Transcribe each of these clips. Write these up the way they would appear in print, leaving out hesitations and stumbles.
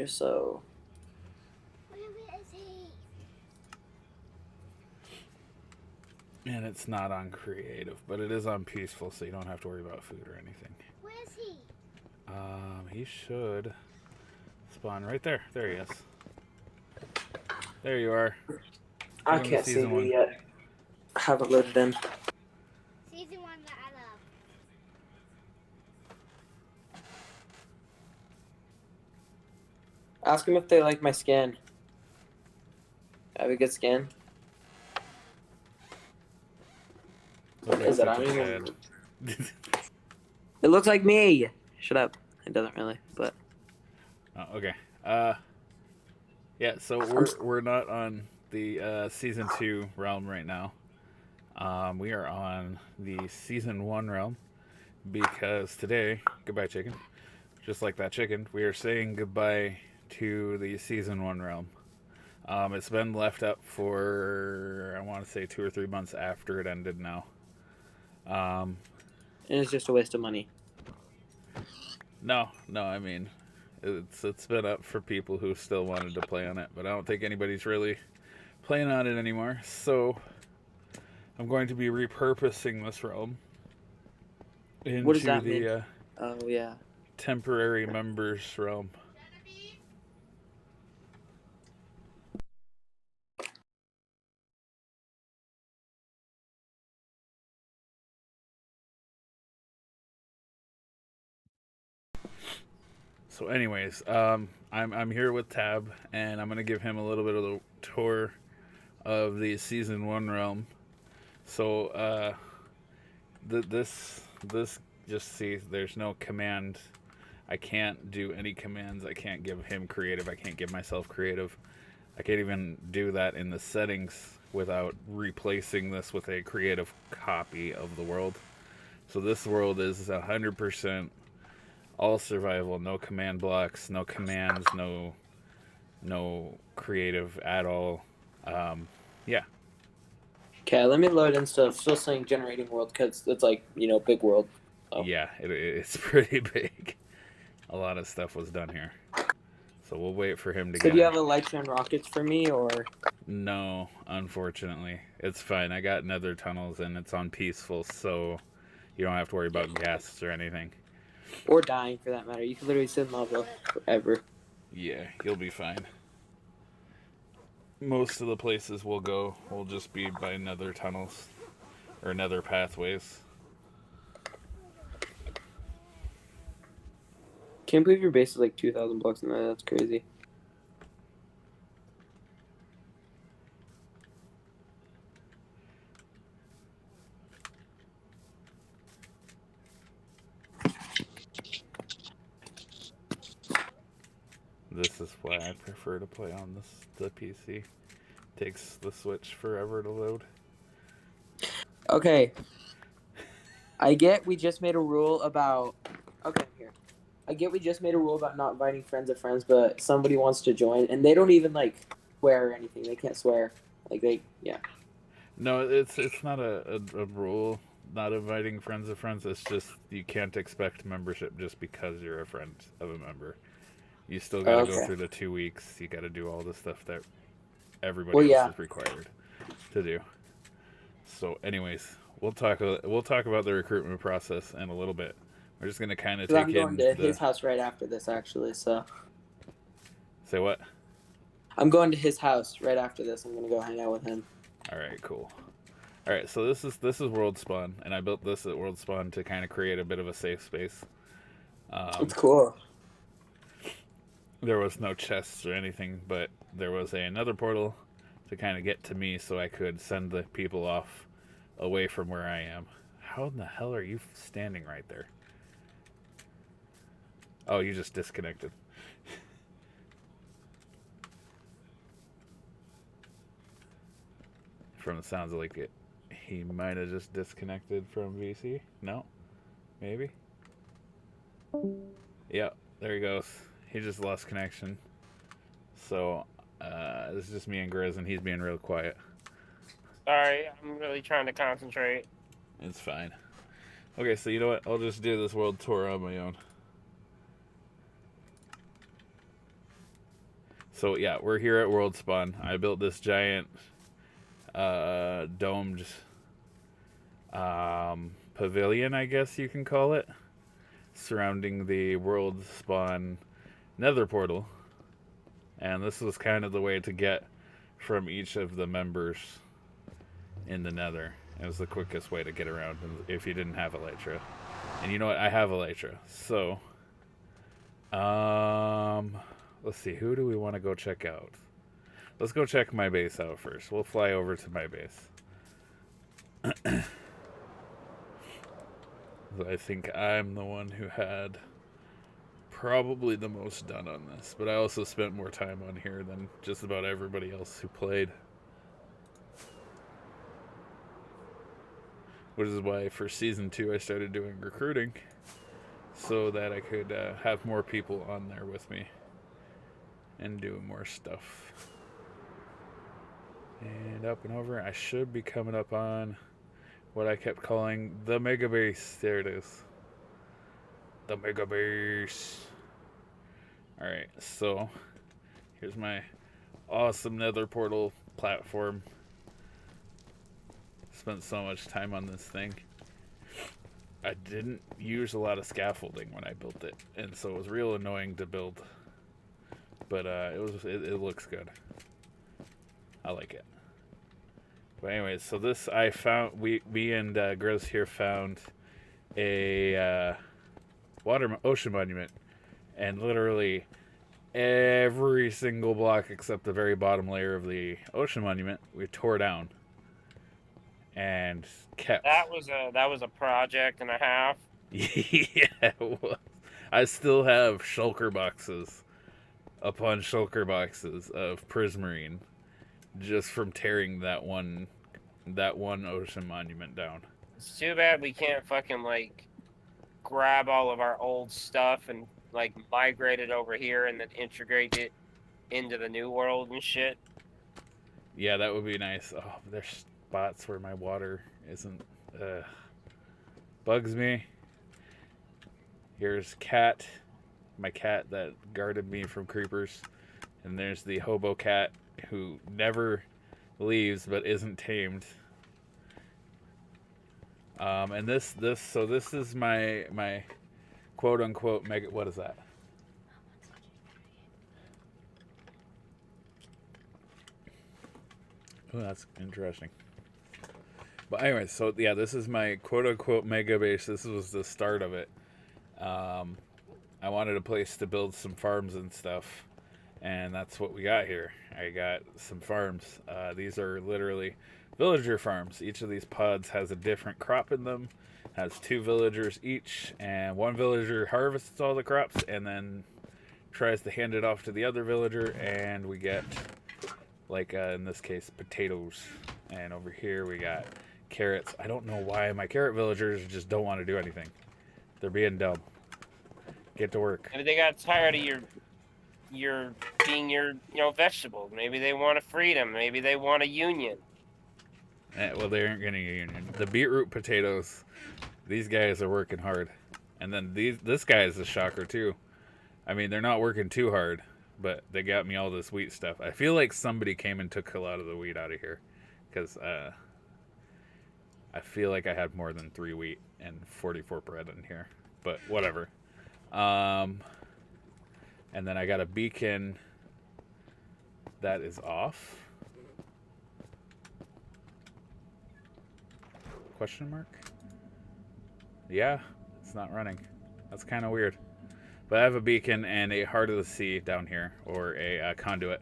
Just so. Where is he? And it's not on creative, but it is on peaceful, so you don't have to worry about food or anything. Where is he? He should spawn right there. There he is. There you are. I Welcome to can't see season you 1. yet. I haven't loaded in. Season 1 that I love. Ask them if they like my skin. I have a good skin. Look Is it? I such don't a even. sad. It looks like me. Shut up. It doesn't really, but Oh, okay. Yeah. So we're not on the season 2 realm right now. We are on the season 1 realm because today, goodbye chicken. Just like that chicken, we are saying goodbye to the season 1 realm. It's been left up for, I want to say, 2 or 3 months after it ended now. and it's just a waste of money. No, I mean, it's been up for people who still wanted to play on it, but I don't think anybody's really playing on it anymore. So I'm going to be repurposing this realm into What does that the mean? Oh yeah. temporary members realm. So, anyways, I'm here with Tab, and I'm gonna give him a little bit of the tour of the season 1 realm. So, this just see, there's no command. I can't do any commands. I can't give him creative. I can't give myself creative. I can't even do that in the settings without replacing this with a creative copy of the world. So this world is 100% all survival, no command blocks, no commands, no creative at all. Yeah. Okay, let me load in stuff. Still saying generating world because it's like big world. Oh. Yeah, it's pretty big. A lot of stuff was done here. So we'll wait for him to So get do you in. have a light and rockets for me or? No, unfortunately. It's fine. I got nether tunnels and it's on peaceful, so you don't have to worry about gas or anything. Or dying for that matter. You can literally sit in lava forever. Yeah, you'll be fine. Most of the places we'll go will just be by nether tunnels or nether pathways. Can't believe your base is like 2,000 blocks in that. That's crazy. This is why I prefer to play on the PC. Takes the Switch forever to load. Okay. I get we just made a rule about. Okay, I'm here. I get we just made a rule about not inviting friends of friends, but somebody wants to join, and they don't even like swear or anything. They can't swear. Like yeah. No, it's not a rule. Not inviting friends of friends. It's just you can't expect membership just because you're a friend of a member. You still got to go Okay. through the 2 weeks. You got to do all the stuff that everybody Well, else yeah. is required to do. So, anyways, we'll talk about the recruitment process in a little bit. We're just gonna kind of take I'm going in to his house right after this, actually. So Say what? I'm going to his house right after this. I'm gonna go hang out with him. All right, cool. All right, so this is World Spawn, and I built this at World Spawn to kind of create a bit of a safe space. It's cool. There was no chests or anything, but there was another portal to kind of get to me so I could send the people off away from where I am. How in the hell are you standing right there? Oh, you just disconnected. From the sounds like it, he might have just disconnected from VC. No? Maybe? Yep, there he goes. He just lost connection. So, this is just me and Grizz, and he's being real quiet. Sorry, I'm really trying to concentrate. It's fine. Okay, so you know what? I'll just do this world tour on my own. So yeah, we're here at World Spawn. I built this giant domed pavilion, I guess you can call it, surrounding the World Spawn nether portal. And this was kind of the way to get from each of the members in the nether. It was the quickest way to get around if you didn't have Elytra. And you know what? I have Elytra. So, let's see. Who do we want to go check out? Let's go check my base out first. We'll fly over to my base. I think I'm the one who had probably the most done on this, but I also spent more time on here than just about everybody else who played. Which is why for Season 2 I started doing recruiting, so that I could have more people on there with me and do more stuff. And up and over, I should be coming up on what I kept calling the mega base. There it is. The mega base. Alright, so here's my awesome nether portal platform. Spent so much time on this thing. I didn't use a lot of scaffolding when I built it, and so it was real annoying to build. But it looks good. I like it. But anyways, so this I found, we and Grizz here found a ocean monument, and literally every single block except the very bottom layer of the ocean monument we tore down and kept. That was a project and a half. Yeah, it was. I still have shulker boxes upon shulker boxes of prismarine just from tearing that one ocean monument down. It's too bad we can't fucking like grab all of our old stuff and like migrate it over here and then integrate it into the new world and shit. Yeah, that would be nice. Oh, there's spots where my water isn't. Bugs me. Here's Cat, my cat that guarded me from creepers, and there's the hobo cat who never leaves but isn't tamed. And this is my quote unquote mega. What is that? Oh, that's interesting. But anyway, so yeah, this is my quote unquote mega base. This was the start of it. I wanted a place to build some farms and stuff, and that's what we got here. I got some farms. These are literally villager farms. Each of these pods has a different crop in them, has 2 villagers each, and one villager harvests all the crops and then tries to hand it off to the other villager, and we get, like in this case, potatoes. And over here we got carrots. I don't know why my carrot villagers just don't want to do anything. They're being dumb. Get to work. Maybe they got tired of your being your vegetable. Maybe they want a freedom. Maybe they want a union. Well, they aren't getting a union. The beetroot potatoes, these guys are working hard. And then this guy is a shocker too. I mean, they're not working too hard, but they got me all this wheat stuff. I feel like somebody came and took a lot of the wheat out of here, because I feel like I had more than 3 wheat and 44 bread in here, but whatever. And then I got a beacon that is off. Question mark? Yeah, it's not running. That's kind of weird. But I have a beacon and a Heart of the Sea down here, or a conduit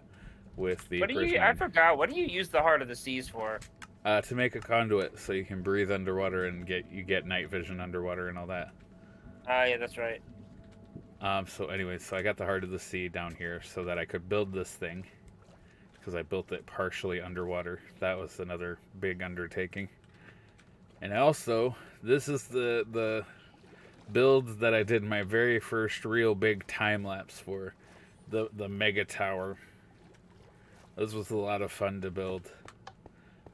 with the. I forgot. What do you use the Heart of the Seas for? To make a conduit, so you can breathe underwater and get night vision underwater and all that. Yeah, that's right. So anyways, so I got the Heart of the Sea down here so that I could build this thing, because I built it partially underwater. That was another big undertaking. And also, this is the build that I did my very first real big time lapse for, the mega tower. This was a lot of fun to build.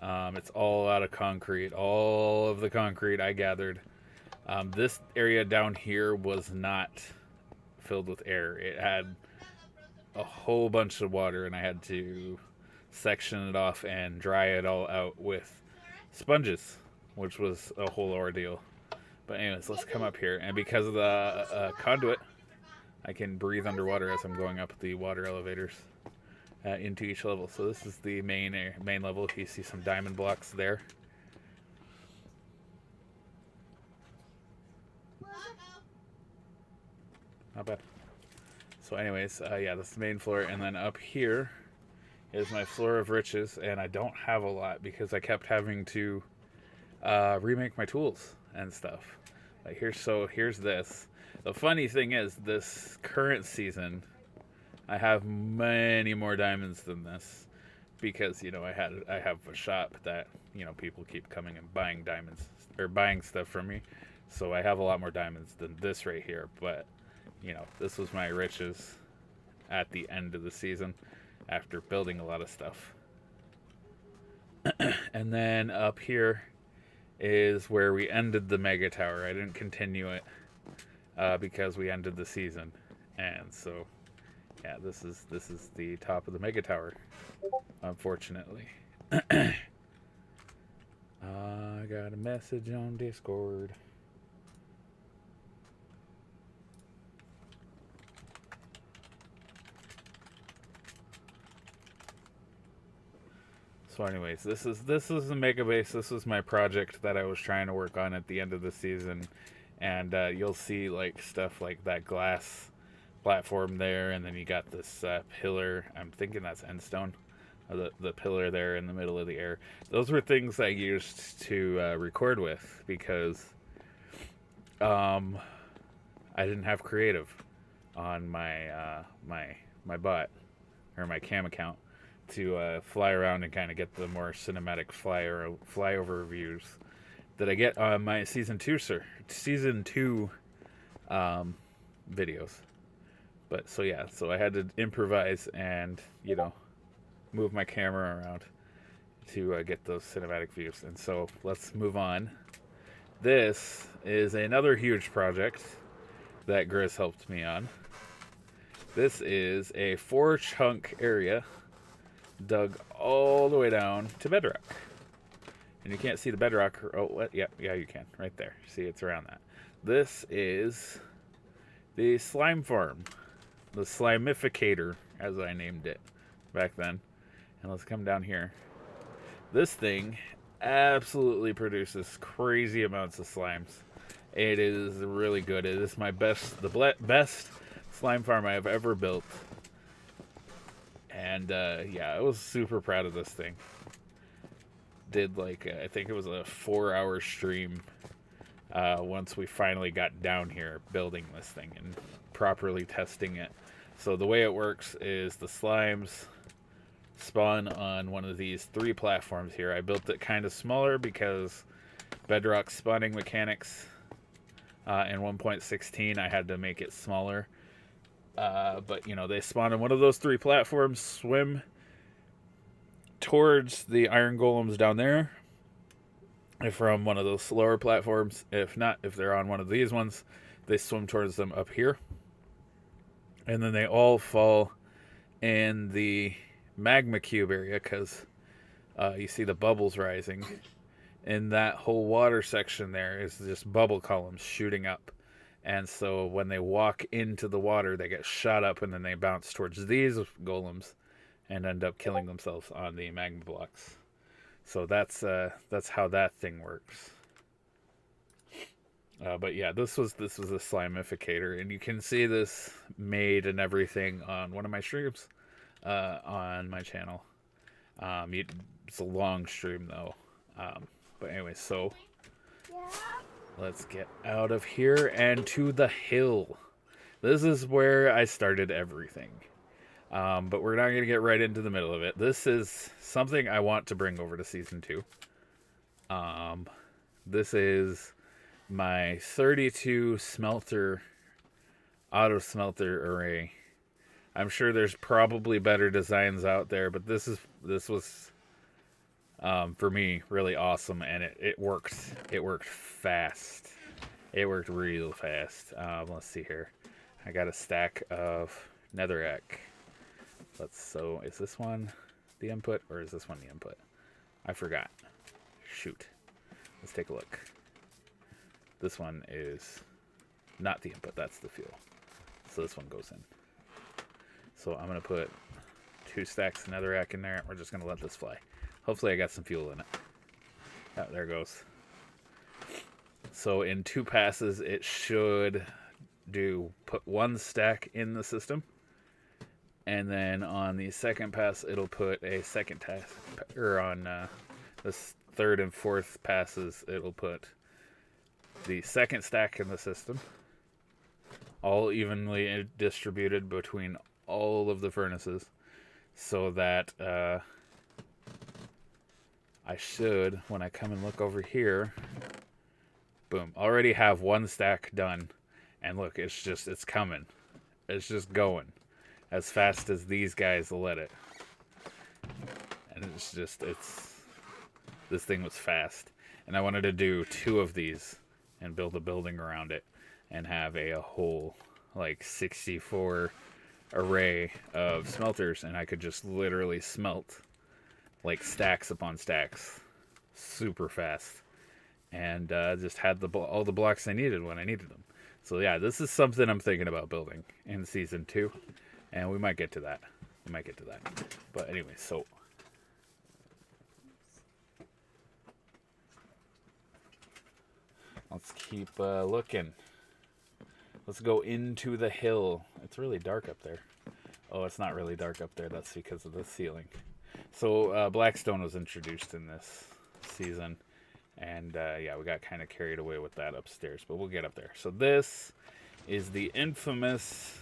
It's all out of concrete. All of the concrete I gathered. This area down here was not filled with air. It had a whole bunch of water, and I had to section it off and dry it all out with sponges, which was a whole ordeal. But anyways, let's come up here, and because of the conduit, I can breathe underwater as I'm going up the water elevators into each level. So this is the main level. You see some diamond blocks there. Not bad. So anyways, yeah, this is the main floor, and then up here is my floor of riches, and I don't have a lot because I kept having to remake my tools and stuff. Like here's this. The funny thing is, this current season, I have many more diamonds than this because I have a shop that people keep coming and buying diamonds or buying stuff from me, so I have a lot more diamonds than this right here. But this was my riches at the end of the season after building a lot of stuff. And then up here is where we ended the mega tower. I didn't continue it because we ended the season, and so yeah, this is the top of the mega tower, unfortunately. I got a message on Discord. So anyways, this is the mega base. This was my project that I was trying to work on at the end of the season, and you'll see like stuff like that glass platform there, and then you got this pillar. I'm thinking that's endstone. The pillar there in the middle of the air. Those were things I used to record with because I didn't have creative on my my bot or my cam account to fly around and kind of get the more cinematic flyover views that I get on my season 2 videos. But so yeah, so I had to improvise and move my camera around to get those cinematic views. And so let's move on. This is another huge project that Grizz helped me on. This is a 4-chunk area dug all the way down to bedrock. And you can't see the bedrock. Oh, what? Yeah, you can. Right there. See, it's around that. This is the slime farm. The slimificator, as I named it back then. And let's come down here. This thing absolutely produces crazy amounts of slimes. It is really good. It is my best slime farm I have ever built. And yeah, I was super proud of this thing. Did like I think it was a 4-hour stream once we finally got down here building this thing and properly testing it. So the way it works is the slimes spawn on one of these 3 platforms here. I built it kind of smaller because bedrock spawning mechanics in 1.16 I had to make it smaller. But they spawn on one of those 3 platforms, swim towards the iron golems down there from one of those lower platforms. If not, if they're on one of these ones, they swim towards them up here. And then they all fall in the magma cube area because you see the bubbles rising. And that whole water section there is just bubble columns shooting up. And so when they walk into the water, they get shot up and then they bounce towards these golems and end up killing themselves on the magma blocks. So that's how that thing works. But yeah, this was a slimificator, and you can see this made and everything on one of my streams on my channel. It's a long stream though. But anyway, so let's get out of here and to the hill. This is where I started everything. But we're not going to get right into the middle of it. This is something I want to bring over to Season 2. This is my 32 smelter, auto smelter array. I'm sure there's probably better designs out there, but this was for me really awesome, and it worked. It worked fast. It worked real fast. Let's see here. I got a stack of netherrack. So is this one the input or is this one the input? I forgot. Shoot. Let's take a look. This one is not the input, that's the fuel. So this one goes in. So I'm going to put 2 stacks of netherrack in there. We're just going to let this fly. Hopefully I got some fuel in it. Oh, there it goes. So in 2 passes, it should put 1 stack in the system. And then on the second pass, it'll put a second task. Or on this 3rd and 4th passes, it'll put the second stack in the system. All evenly distributed between all of the furnaces. So that I should, when I come and look over here, boom, already have 1 stack done. And look, it's coming. It's just going as fast as these guys will let it. And this thing was fast. And I wanted to do 2 of these and build a building around it and have a whole like 64 array of smelters, and I could just literally smelt like stacks upon stacks super fast, and just had all the blocks I needed when I needed them. So yeah, this is something I'm thinking about building in season 2, and we might get to that. But anyway, so let's keep looking. Let's go into the hill. It's really dark up there. Oh, it's not really dark up there. That's because of the ceiling. So Blackstone was introduced in this season. And yeah, we got kind of carried away with that upstairs. But we'll get up there. So this is the infamous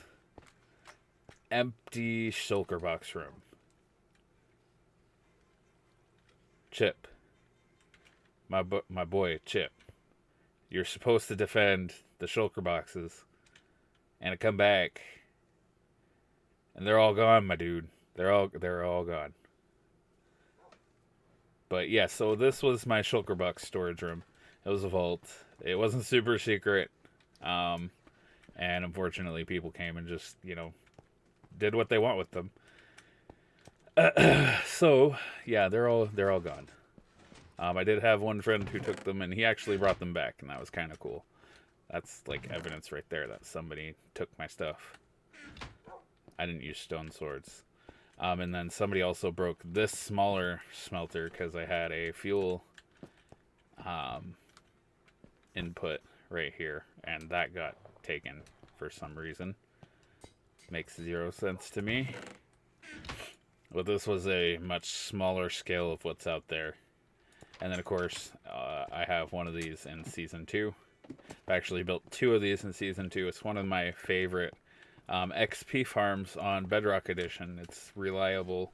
empty shulker box room. Chip. My boy, Chip. You're supposed to defend the shulker boxes. And I come back, and they're all gone, my dude. They're all gone. But yeah, so this was my shulker box storage room. It was a vault. It wasn't super secret, and unfortunately, people came and just did what they want with them. So yeah, they're all gone. I did have one friend who took them, and he actually brought them back, and that was kind of cool. That's like evidence right there that somebody took my stuff. I didn't use stone swords. And then somebody also broke this smaller smelter because I had a fuel input right here. And that got taken for some reason. Makes 0 sense to me. But this was a much smaller scale of what's out there. And then, of course, I have one of these in Season 2. I actually built 2 of these in Season 2. It's one of my favorite XP farms on Bedrock Edition. It's reliable,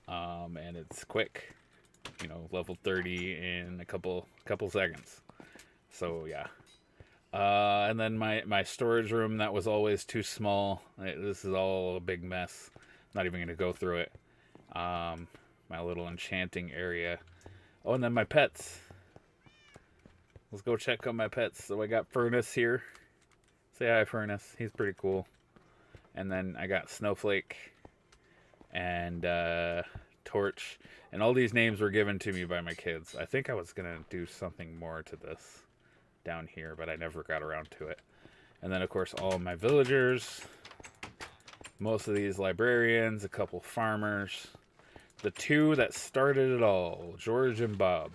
and it's quick. Level 30 in a couple seconds. So, yeah. And then my storage room, that was always too small. This is all a big mess. Not even going to go through it. My little enchanting area. Oh, and then my pets. Let's go check on my pets. So I got Furnace here. Say hi, Furnace. He's pretty cool. And then I got Snowflake and Torch. And all these names were given to me by my kids. I think I was going to do something more to this down here, but I never got around to it. And then, of course, all of my villagers. Most of these librarians, a couple farmers. The 2 that started it all, George and Bob.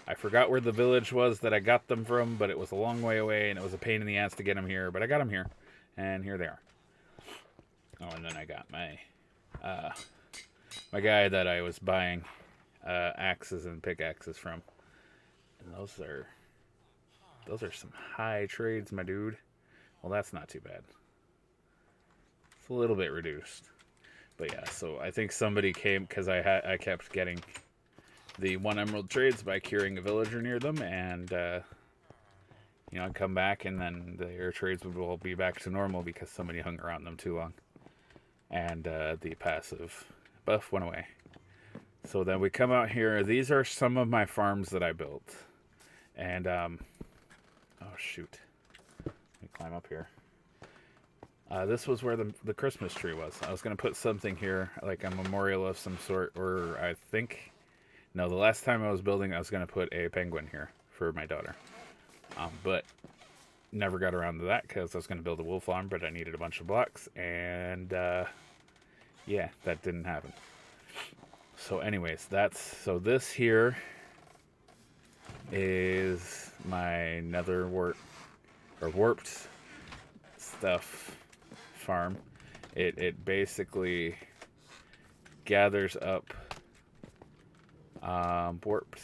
I forgot where the village was that I got them from, but it was a long way away, and it was a pain in the ass to get them here. But I got them here, and here they are. Oh, and then I got my guy that I was buying axes and pickaxes from. And those are some high trades, my dude. Well, that's not too bad. It's a little bit reduced. But yeah, so I think somebody came because I kept getting the 1 emerald trades by curing a villager near them, and I'd come back and then their trades would all be back to normal because somebody hung around them too long, and the passive buff went away. So then we come out here. These are some of my farms that I built, and oh shoot, let me climb up here. This was where the Christmas tree was. I was going to put something here, like a memorial of some sort, or I think... No, the last time I was building, I was going to put a penguin here for my daughter. But never got around to that because I was going to build a wool farm, but I needed a bunch of blocks, and yeah, that didn't happen. So anyways, so this here is my nether warped stuff farm. It basically gathers up warped,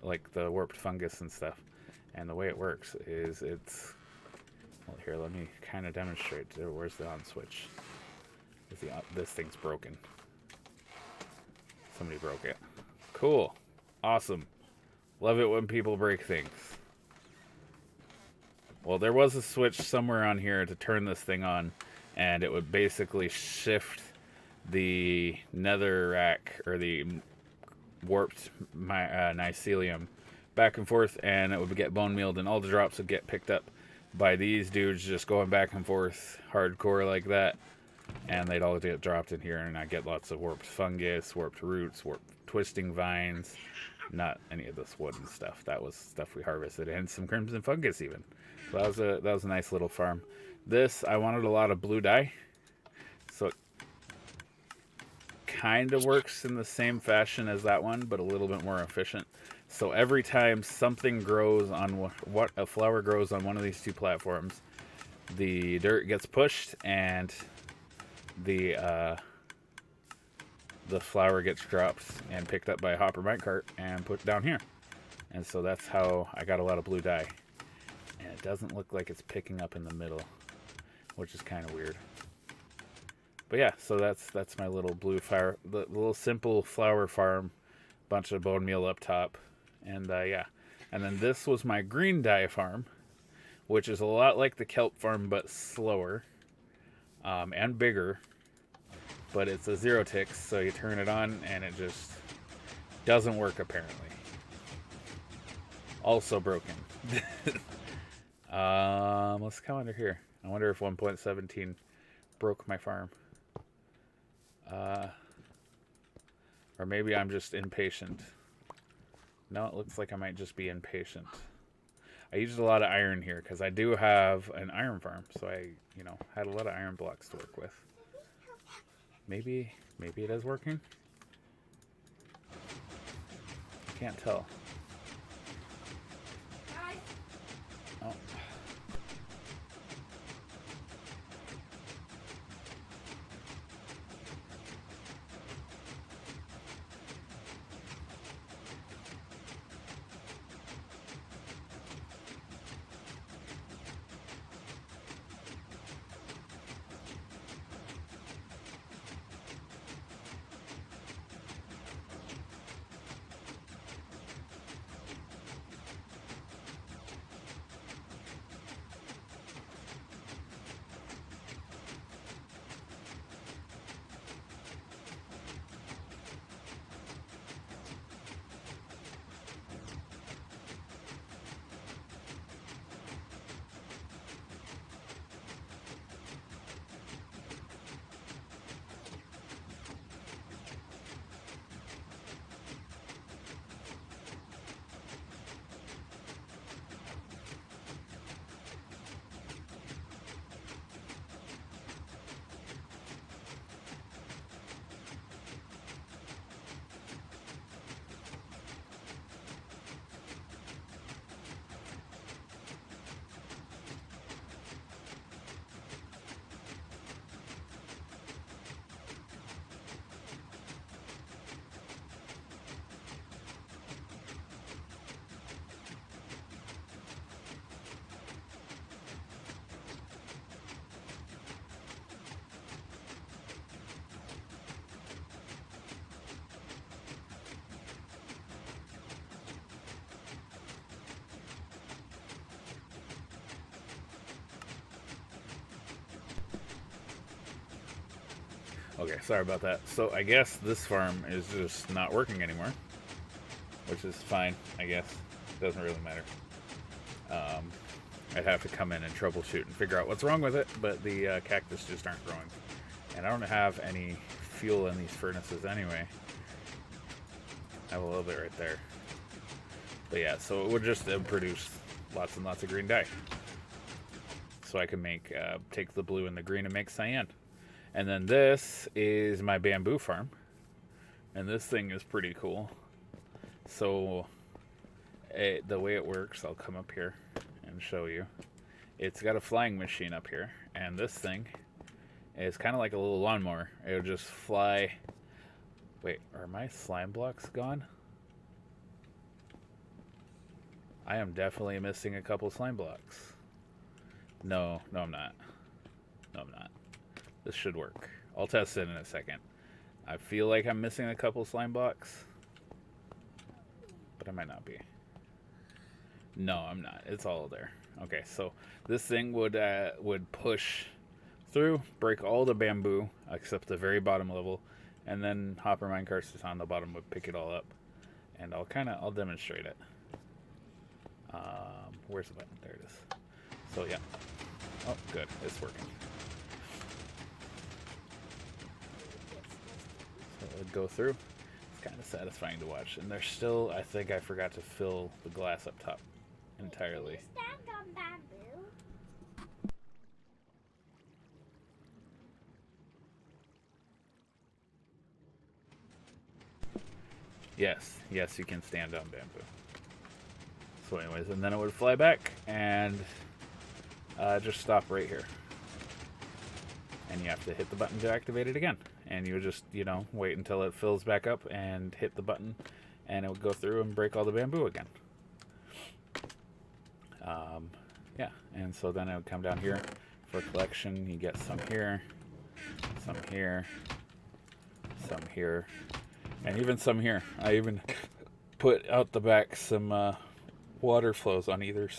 like the warped fungus and stuff. And the way it works is well, here, let me kind of demonstrate. Where's the on switch? This thing's broken. Somebody broke it. Cool. Awesome. Love it when people break things. Well, there was a switch somewhere on here to turn this thing on, and it would basically shift the netherrack, or the warped mycelium, back and forth, and it would get bone mealed, and all the drops would get picked up by these dudes just going back and forth hardcore like that, and they'd all get dropped in here, and I get lots of warped fungus, warped roots, warped twisting vines. Not any of this wooden stuff. That was stuff we harvested, and some crimson fungus even. So that was a nice little farm. This, I wanted a lot of blue dye, so it kind of works in the same fashion as that one, but a little bit more efficient. So every time something grows on a flower grows on one of these two platforms, the dirt gets pushed, and the flower gets dropped and picked up by a hopper minecart and put down here. And so that's how I got a lot of blue dye. And it doesn't look like it's picking up in the middle, which is kind of weird. But yeah, so that's my little the little simple flower farm, bunch of bone meal up top, and yeah. And then this was my green dye farm, which is a lot like the kelp farm but slower, and bigger. But it's a 0 ticks, so you turn it on and it just doesn't work apparently. Also broken. Let's come under here. I wonder if 1.17 broke my farm. Or maybe I'm just impatient. No, it looks like I might just be impatient. I used a lot of iron here because I do have an iron farm, so I, had a lot of iron blocks to work with. Maybe it is working. I can't tell. Oh. Okay, sorry about that. So I guess this farm is just not working anymore, which is fine, I guess. Doesn't really matter. I'd have to come in and troubleshoot and figure out what's wrong with it, but the cactus just aren't growing. And I don't have any fuel in these furnaces anyway. I have a little bit right there. But yeah, so it would just produce lots and lots of green dye. So I can make, take the blue and the green and make cyan. And then this is my bamboo farm. And this thing is pretty cool. So the way it works, I'll come up here and show you. It's got a flying machine up here. And this thing is kind of like a little lawnmower. It'll just fly. Wait, are my slime blocks gone? I am definitely missing a couple slime blocks. No, I'm not. No, I'm not. This should work. I'll test it in a second. I feel like I'm missing a couple slime blocks, but I might not be. No, I'm not. It's all there. Okay, so this thing would push through, break all the bamboo except the very bottom level, and then hopper minecarts just on the bottom would pick it all up. And I'll demonstrate it. Where's the button? There it is. So yeah. Oh, good. It's working. So it would go through. It's kind of satisfying to watch. And there's still, I think I forgot to fill the glass up top entirely. Stand on bamboo. Yes, you can stand on bamboo. So anyways, and then it would fly back and just stop right here. And you have to hit the button to activate it again. And you would just, wait until it fills back up and hit the button, and it would go through and break all the bamboo again. Yeah, and so then it would come down here for collection. You get some here, some here, some here, and even some here. I even put out the back some water flows on either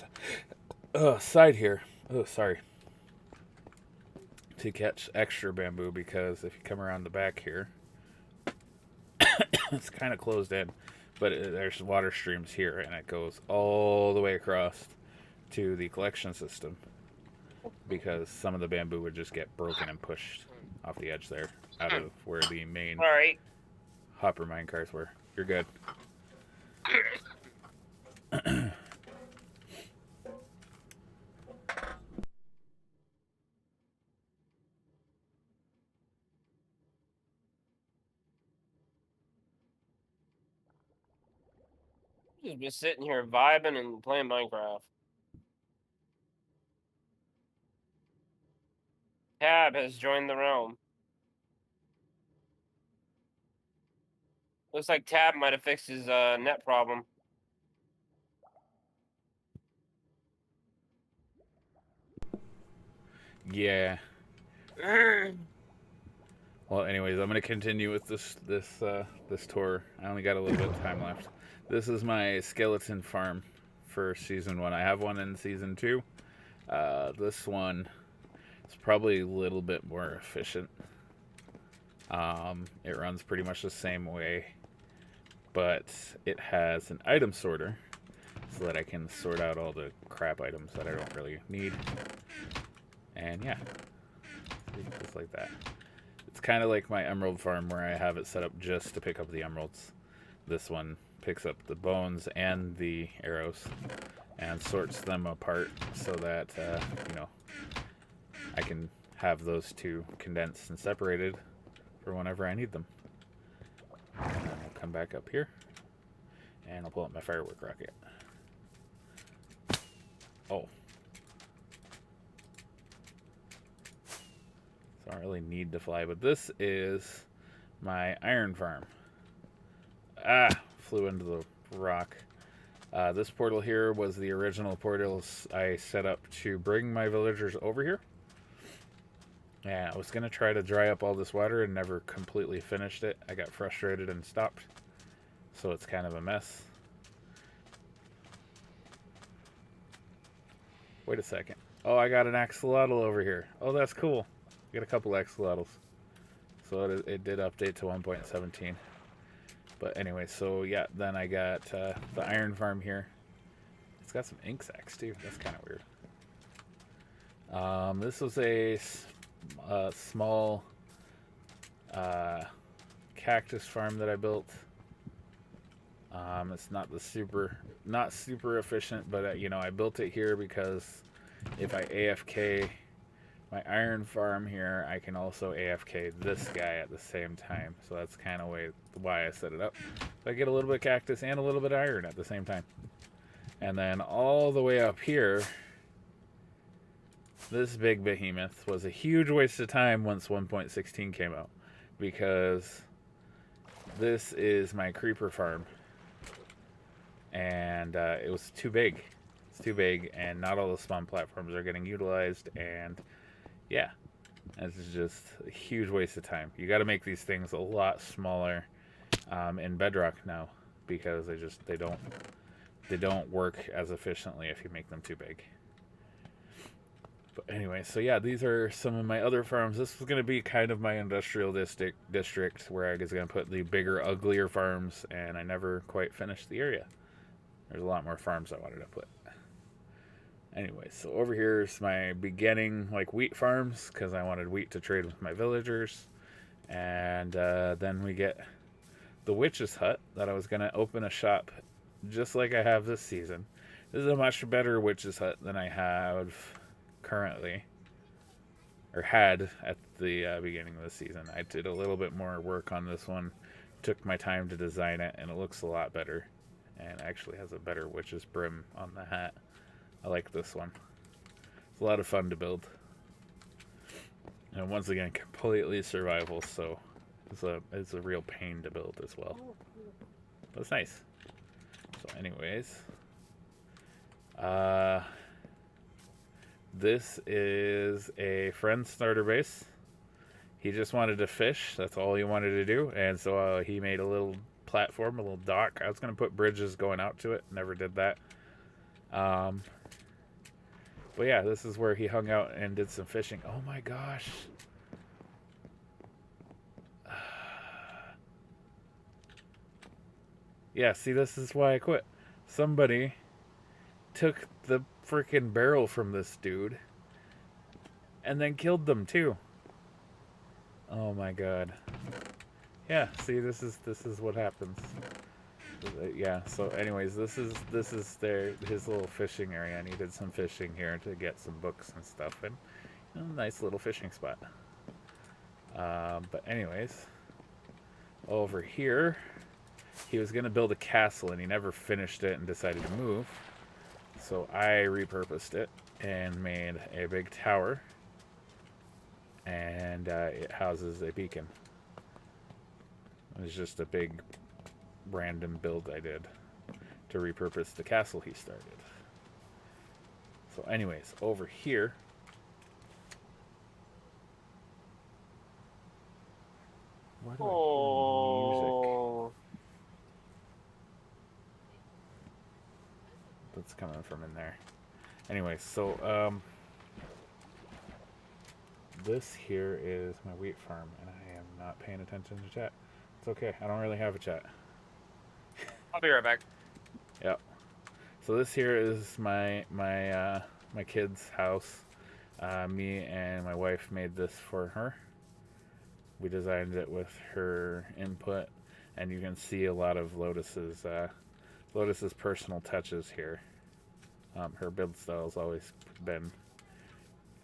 side here. Oh, sorry. To catch extra bamboo, because if you come around the back here, it's kind of closed in, but there's water streams here, and it goes all the way across to the collection system, because some of the bamboo would just get broken and pushed off the edge there, out of where the main hopper minecars were. You're good. Just sitting here vibing and playing Minecraft. Tab has joined the realm. Looks like Tab might have fixed his net problem. Yeah. Well, anyways, I'm gonna continue with this tour. I only got a little bit of time left. This is my skeleton farm for season 1. I have one in season 2. This one is probably a little bit more efficient. It runs pretty much the same way, but it has an item sorter so that I can sort out all the crap items that I don't really need. And yeah, just like that. It's kind of like my emerald farm, where I have it set up just to pick up the emeralds. This one picks up the bones and the arrows and sorts them apart so that I can have those two condensed and separated for whenever I need them. And then I'll come back up here and I'll pull up my firework rocket. Oh. So I don't really need to fly, but this is my iron farm. Flew into the rock. This portal here was the original portals I set up to bring my villagers over here. Yeah, I was going to try to dry up all this water and never completely finished it. I got frustrated and stopped. So it's kind of a mess. Wait a second. Oh, I got an axolotl over here. Oh, that's cool. I got a couple axolotls. So it did update to 1.17. But anyway, so yeah, then I got the iron farm here. It's got some ink sacs too. That's kind of weird. This was a small cactus farm that I built. It's not super efficient, but I built it here because if I AFK my iron farm here, I can also AFK this guy at the same time. So that's kind of why I set it up. So I get a little bit of cactus and a little bit of iron at the same time. And then all the way up here, this big behemoth was a huge waste of time once 1.16 came out, because this is my creeper farm, and it was too big. It's too big, and not all the spawn platforms are getting utilized, and yeah, this is just a huge waste of time. You got to make these things a lot smaller in Bedrock now, because they don't work as efficiently if you make them too big. But anyway, so yeah, these are some of my other farms. This was going to be kind of my industrial district where I was going to put the bigger, uglier farms, and I never quite finished the area. There's a lot more farms I wanted to put. Anyway, so over here is my beginning wheat farms, because I wanted wheat to trade with my villagers. And then we get the witch's hut that I was going to open a shop just like I have this season. This is a much better witch's hut than I have currently, or had at the beginning of the season. I did a little bit more work on this one, took my time to design it, and it looks a lot better, and actually has a better witch's brim on the hat. I like this one. It's a lot of fun to build, and once again, completely survival, so it's a real pain to build as well, but it's nice. So anyways, this is a friend starter base. He just wanted to fish. That's all he wanted to do. And so he made a little platform, a little dock. I was going to put bridges going out to it. Never did that. But yeah, this is where he hung out and did some fishing. Oh my gosh. Yeah, see, this is why I quit. Somebody took the freaking barrel from this dude and then killed them too. Oh my god. Yeah, see, this is what happens. Yeah, so anyways, this is his little fishing area. I needed some fishing here to get some books and stuff, and nice little fishing spot. But anyways, over here, he was gonna build a castle and he never finished it and decided to move. So I repurposed it and made a big tower, and it houses a beacon. It was just a big random build I did to repurpose the castle he started. So anyways, over here, why do I hear music that's coming from in there? Anyway, so this here is my wheat farm, and I am not paying attention to chat. It's okay, I don't really have a chat. I'll be right back. Yep. So this here is my kid's house. Me and my wife made this for her. We designed it with her input, and you can see a lot of Lotus's personal touches here. Her build style's always been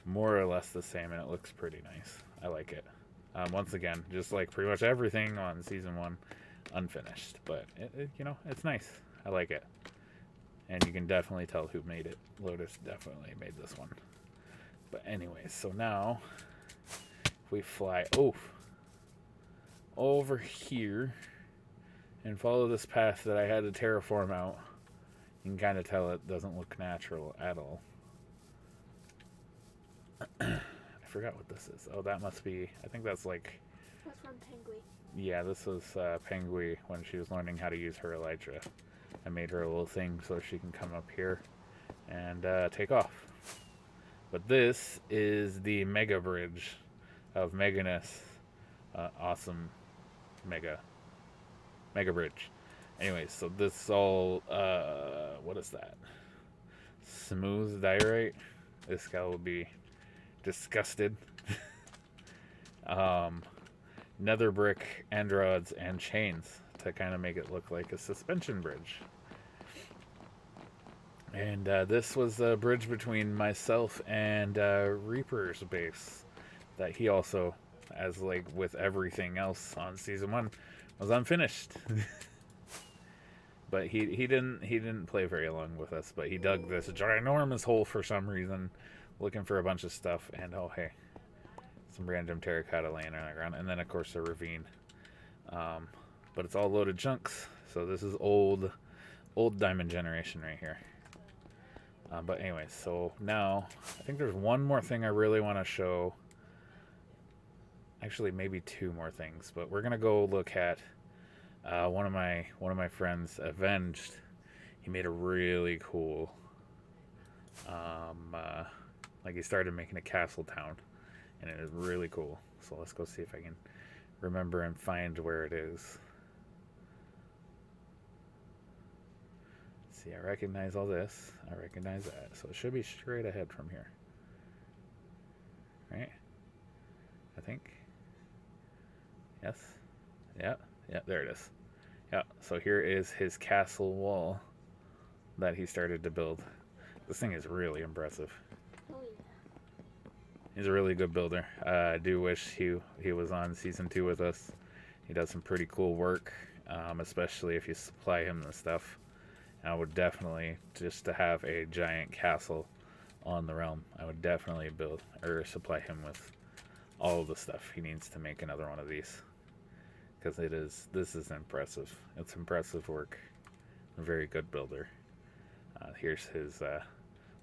more or less the same, and it looks pretty nice. I like it. Once again, just like pretty much everything on season 1, unfinished, but it's nice. I like it, and you can definitely tell who made it. Lotus definitely made this one. But anyways, so now if we fly over here and follow this path that I had to terraform out, you can kind of tell it doesn't look natural at all. I forgot what this is. Oh, that must be, I think that's like... That's from Pengui. Yeah, this was Pengui when she was learning how to use her elytra. I made her a little thing so she can come up here and take off. But this is the Mega Bridge of Meganess. Awesome Mega Bridge. Anyways, so this all, what is that? Smooth diorite. This guy will be disgusted. Nether brick, end rods, and chains to kind of make it look like a suspension bridge. And this was a bridge between myself and Reaper's base that he also, as like with everything else on season 1, was unfinished. But he didn't play very long with us. But he dug this ginormous hole for some reason, looking for a bunch of stuff. And oh hey, some random terracotta laying on the ground, and then of course a ravine. But it's all loaded chunks. So this is old diamond generation right here. But anyway, so now I think there's one more thing I really want to show. Actually, maybe two more things, but we're gonna go look at one of my friends, Avenged. He made a really cool, like he started making a castle town, and it is really cool. So let's go see if I can remember and find where it is. See, I recognize all this. I recognize that. So it should be straight ahead from here. Right? I think. Yes. Yeah. Yeah, there it is. Yeah, so here is his castle wall that he started to build. This thing is really impressive. Oh, yeah. He's a really good builder. I do wish he was on season 2 with us. He does some pretty cool work, especially if you supply him the stuff. I would definitely, just to have a giant castle on the realm, I would definitely build or supply him with all of the stuff he needs to make another one of these. Because this is impressive. It's impressive work. A very good builder. Here's his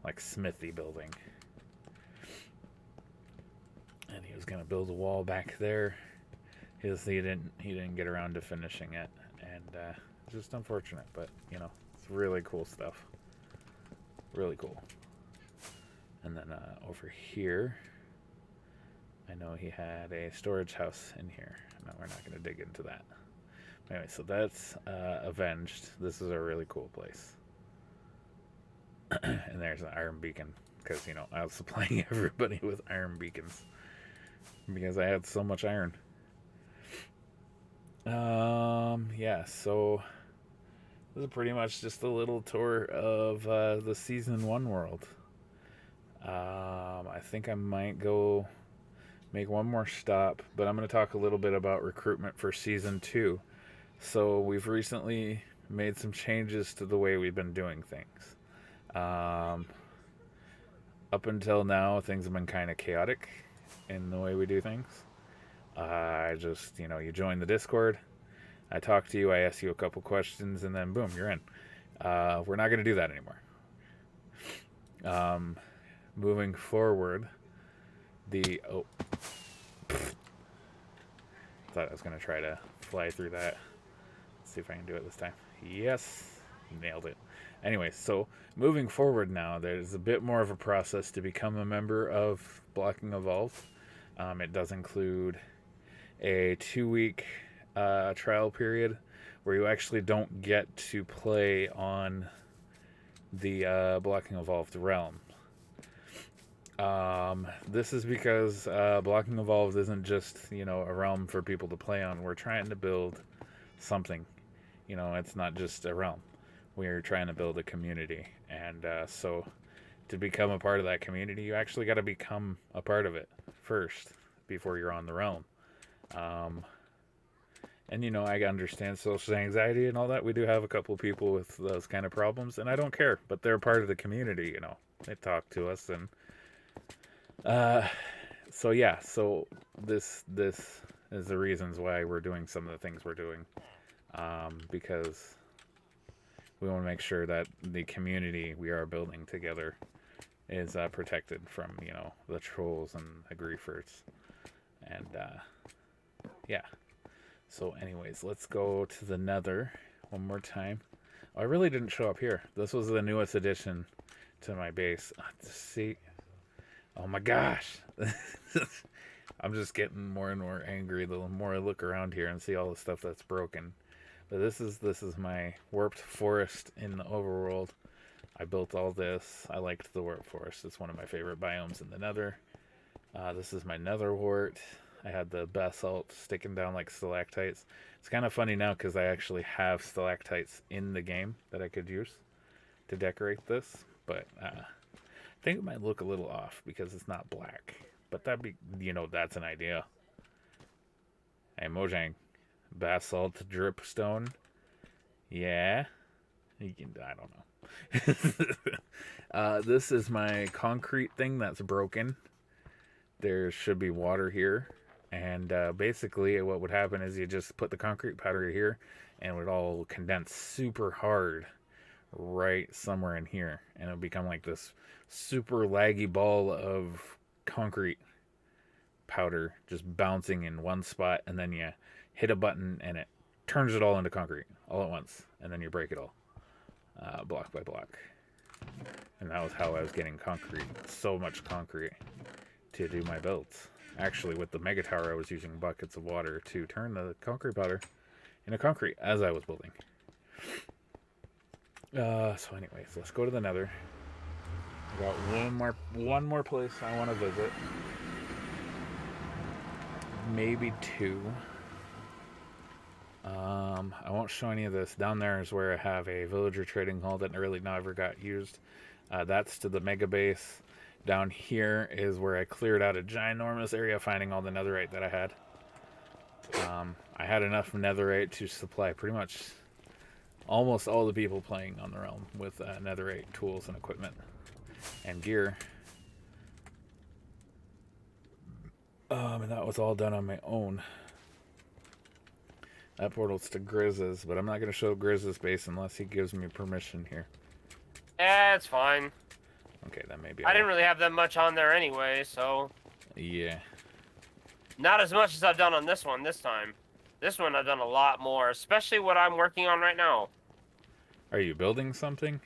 like smithy building. And he was gonna build a wall back there. He didn't get around to finishing it, and it's just unfortunate. But you know, it's really cool stuff. Really cool. And then over here, I know he had a storage house in here. No, we're not going to dig into that. Anyway, so that's Avenged. This is a really cool place. And there's an iron beacon, because, you know, I was supplying everybody with iron beacons because I had so much iron. Yeah, so this is pretty much just a little tour of the season 1 world. I think I might go make one more stop, but I'm going to talk a little bit about recruitment for season 2. So we've recently made some changes to the way we've been doing things. Up until now, things have been kind of chaotic in the way we do things. I just, you know, you join the Discord, I talk to you, I ask you a couple questions, and then boom, you're in. We're not going to do that anymore. Moving forward, thought I was going to try to fly through that. Let's see if I can do it this time. Yes, nailed it. Anyway, so moving forward now, there's a bit more of a process to become a member of Blocking Evolved. It does include a 2-week trial period where you actually don't get to play on the Blocking Evolved realm. This is because Blocking Evolved isn't just, you know, a realm for people to play on. We're trying to build something. You know, it's not just a realm. We're trying to build a community. And so to become a part of that community, you actually got to become a part of it first before you're on the realm. And, you know, I understand social anxiety and all that. We do have a couple people with those kind of problems, and I don't care. But they're part of the community, you know. They talk to us, and so yeah, so this is the reasons why we're doing some of the things we're doing, because we want to make sure that the community we are building together is protected from, you know, the trolls and the griefers, and yeah. So anyways, let's go to the Nether one more time. Oh, I really didn't show up here. This was the newest addition to my base. See. Oh my gosh. I'm just getting more and more angry the more I look around here and see all the stuff that's broken. But this is my warped forest in the overworld. I built all this. I liked the warped forest. It's one of my favorite biomes in the Nether. This is my nether wart. I had the basalt sticking down like stalactites. It's kind of funny now because I actually have stalactites in the game that I could use to decorate this, but I think it might look a little off because it's not black. But that'd be, that's an idea. Hey, Mojang, basalt dripstone. Yeah, you can. I don't know. This is my concrete thing that's broken. There should be water here, and basically what would happen is you just put the concrete powder here, and it would all condense super hard right somewhere in here, and it'll become like this super laggy ball of concrete powder just bouncing in one spot, and then you hit a button and it turns it all into concrete all at once, and then you break it all block by block. And that was how I was getting concrete, so much concrete to do my builds. Actually, with the mega tower, I was using buckets of water to turn the concrete powder into concrete as I was building. So anyways, let's go to the nether. I got one more place I want to visit. Maybe two. I won't show any of this. Down there is where I have a villager trading hall that really never got used. That's to the mega base. Down here is where I cleared out a ginormous area finding all the netherite that I had. I had enough netherite to supply pretty much almost all the people playing on the realm with netherite tools and equipment and gear. And that was all done on my own. That portal's to Grizz's, but I'm not going to show Grizz's base unless he gives me permission here. Yeah, it's fine. Okay, that may be. I didn't really have that much on there anyway, so. Yeah. Not as much as I've done on this one this time. This one I've done a lot more, especially what I'm working on right now. Are you building something?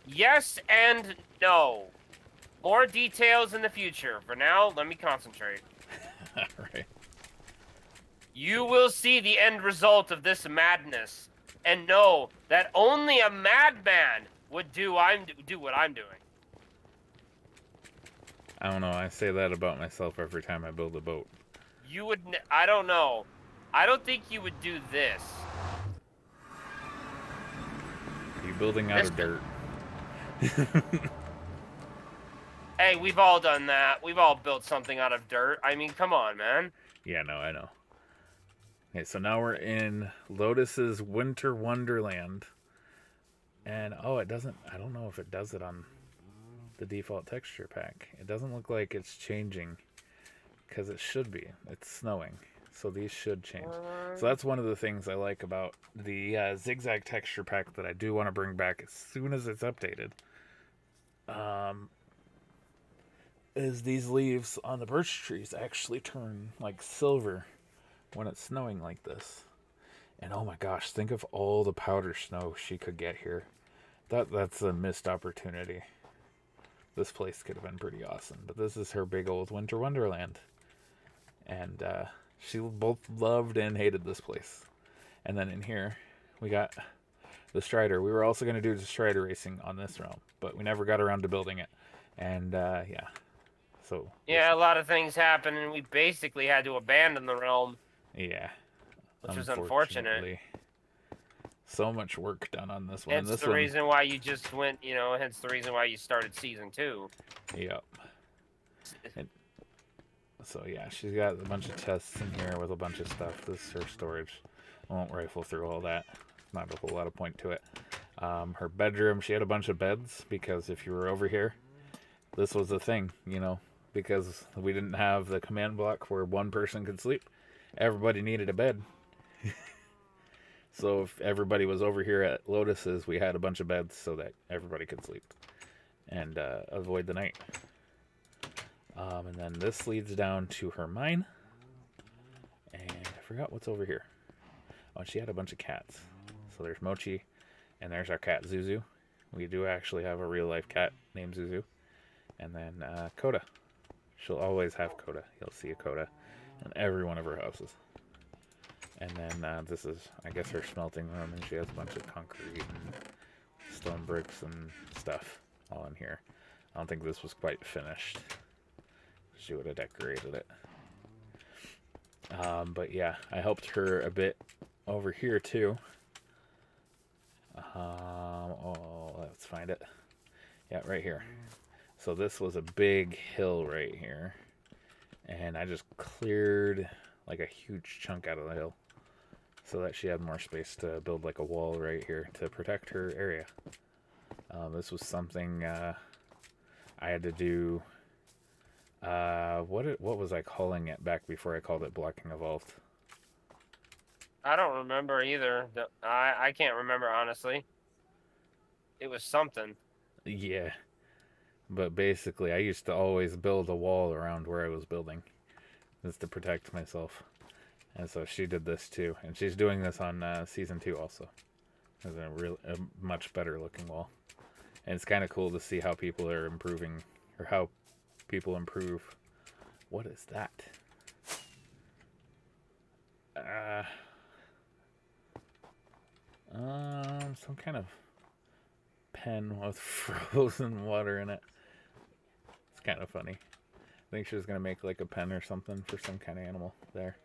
Yes and no. More details in the future. For now, let me concentrate. Alright. You will see the end result of this madness, and know that only a madman would do what I'm doing. I don't know. I say that about myself every time I build a boat. You would. I don't know. I don't think you would do this. Are you building out of dirt? Hey, we've all done that. We've all built something out of dirt. I mean, come on, man. Yeah, no, I know. Okay, so now we're in Lotus's Winter Wonderland. And, oh, it doesn't... I don't know if it does it on the default texture pack. It doesn't look like it's changing. Because it should be. It's snowing. So these should change. So that's one of the things I like about the zigzag texture pack that I do want to bring back as soon as it's updated. Is these leaves on the birch trees actually turn like silver when it's snowing like this. And oh my gosh, think of all the powder snow she could get here. That's a missed opportunity. This place could have been pretty awesome. But this is her big old winter wonderland. And she both loved and hated this place. And then in here, we got the Strider. We were also going to do the Strider racing on this realm, but we never got around to building it. And yeah. So yeah, a lot of things happened, and we basically had to abandon the realm. Yeah. Which was unfortunate. So much work done on this one. Hence the reason why you just went, hence the reason why you started season 2. Yep. So yeah, she's got a bunch of chests in here with a bunch of stuff. This is her storage. I won't rifle through all that. Not a whole lot of point to it. Her bedroom, she had a bunch of beds because if you were over here, this was the thing, because we didn't have the command block where one person could sleep. Everybody needed a bed. So if everybody was over here at Lotus's, we had a bunch of beds so that everybody could sleep and avoid the night. And then this leads down to her mine. And I forgot what's over here. Oh, she had a bunch of cats. So there's Mochi, and there's our cat Zuzu. We do actually have a real life cat named Zuzu. And then Coda. She'll always have Coda. You'll see a Coda in every one of her houses. And then this is, I guess, her smelting room, and she has a bunch of concrete and stone bricks and stuff all in here. I don't think this was quite finished. She would have decorated it. But yeah, I helped her a bit over here too. Let's find it. Yeah, right here. So this was a big hill right here, and I just cleared like a huge chunk out of the hill so that she had more space to build like a wall right here to protect her area. This was something I had to do. What was I calling it back before I called it Blocking Evolved? I don't remember either. I can't remember, honestly. It was something. Yeah. But basically, I used to always build a wall around where I was building, just to protect myself. And so she did this too, and she's doing this on season 2 also. It's a much better looking wall, and it's kind of cool to see how people are improving, or how people improve. What is that? Some kind of pen with frozen water in it. It's kind of funny. I think she was gonna make like a pen or something for some kind of animal there.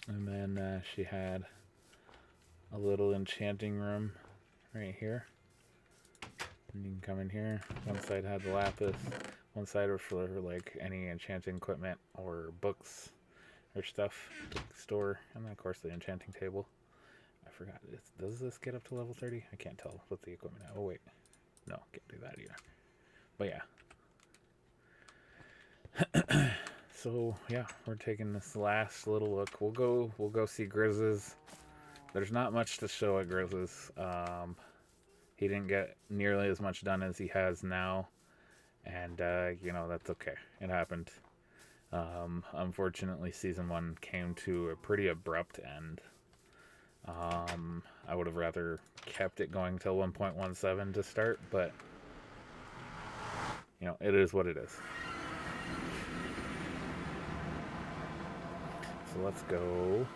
And then she had a little enchanting room right here. And you can come in here. One side had the lapis. One side was for like any enchanting equipment or books or stuff to store. And then of course the enchanting table. I forgot. Does this get up to level 30? I can't tell with the equipment. Oh wait. No, can't do that either. But yeah. So yeah, we're taking this last little look. We'll go see Grizz's. There's not much to show at Grizz's. He didn't get nearly as much done as he has now, and you know, that's okay. It happened. Unfortunately, season 1 came to a pretty abrupt end. I would have rather kept it going till 1.17 to start, but you know, it is what it is. So let's go